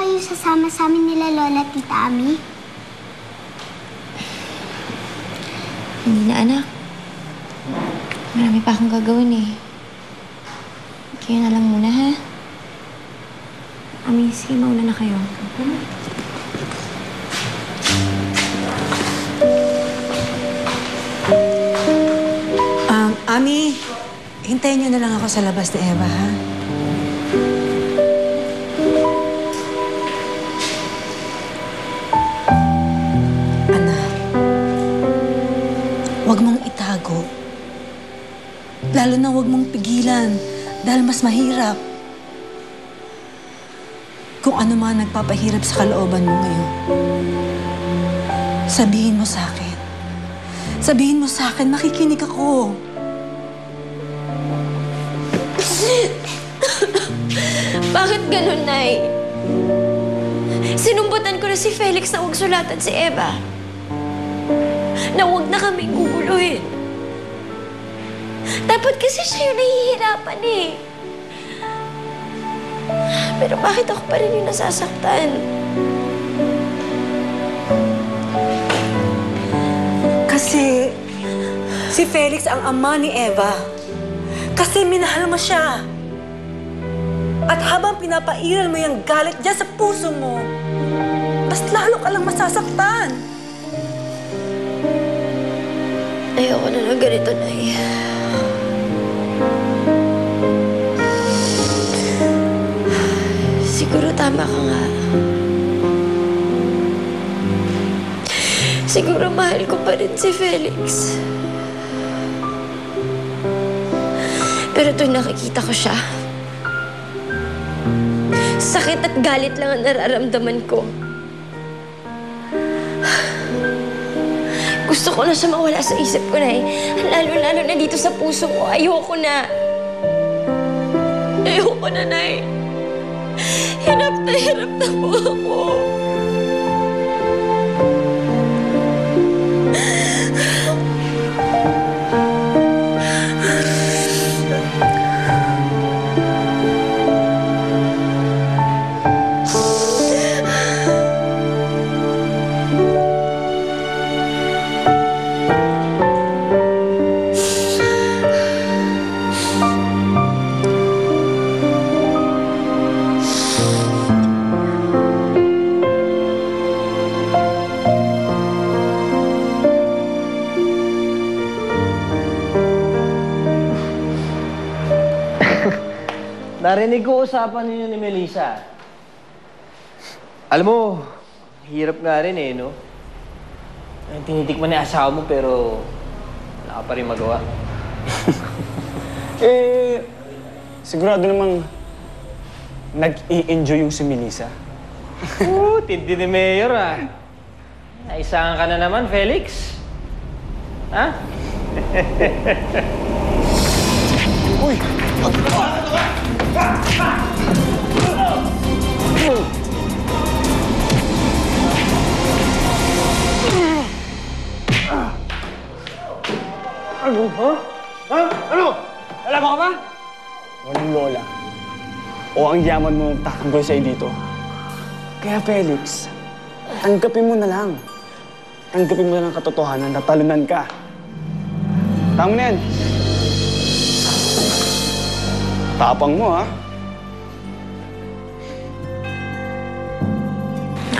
kayo sasama sa amin nila Lola at Tita Ami? Hindi na, anak. Marami pa akong gagawin eh. Kayo na lang muna, ha? Ami, sige, mauna na kayo. Ami, hintayin niyo na lang ako sa labas ni Eva, ha? Anak, huwag mong itago. Lalo na huwag mong pigilan dahil mas mahirap. Kung ano man nagpapahirap sa kalooban mo ngayon, sabihin mo sa akin. Sabihin mo sa akin, makikinig ako. Bakit ganun, Nay? Sinumbutan ko na si Felix na huwag sulatan si Eva. Na huwag na kaming guguluhin. Dapat kasi siya yung nahihirapan eh. Pero bakit ako pa rin yung nasasaktan? Kasi si Felix ang ama ni Eva. Kasi minahal mo siya. At habang pinapairal mo yung galit dyan sa puso mo, mas lalo ka lang masasaktan. Ayoko na ng ganito, Nay. Siguro tama ka nga. Siguro mahal ko pa rin si Felix. Pero tuwing nakikita ko siya, sakit at galit lang ang nararamdaman ko. Gusto ko na siya mawala sa isip ko, Nay. Lalo-lalo na dito sa puso ko. Ayoko na. Ayoko na, Nay. Hirap na po ako. Narinig ko usapan ninyo ni Melissa. Alam mo, hirap nga rin eh, no? Tinitikman ni asawa mo pero wala ka pa rin magawa. Sigurado namang nag-i-enjoy yung si Melissa. Tindi ni Mayor ah. Naisangan ka na naman, Felix. Ha? Uy! Ano? Ha? Ha? Ano? Alam mo ka ba? Walang lola. O ang yaman mo tatanggol sa'yo dito. Kaya Felix, tanggapin mo na lang. Tanggapin mo na lang katotohanan na talunan ka. Tama na yan. Tapang mo, ha?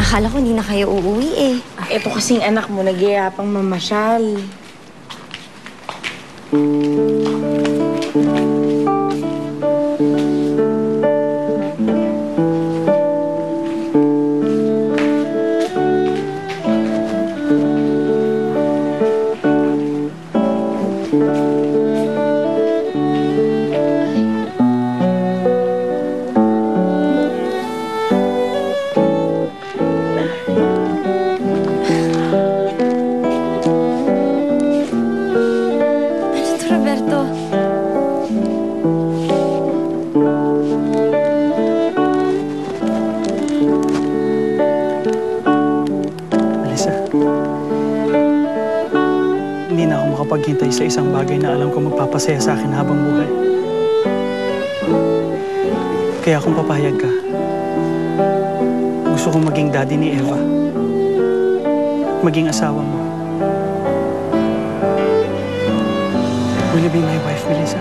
Akala ko hindi na kayo uuwi eh. Ito kasing anak mo, nag-iapang mamasyal. Paghintay sa isang bagay na alam ko magpapasaya sa akin habang buhay. Kaya kung papayag ka, Gusto kong maging daddy ni Eva. Maging asawa mo. Will you be my wife, Melissa?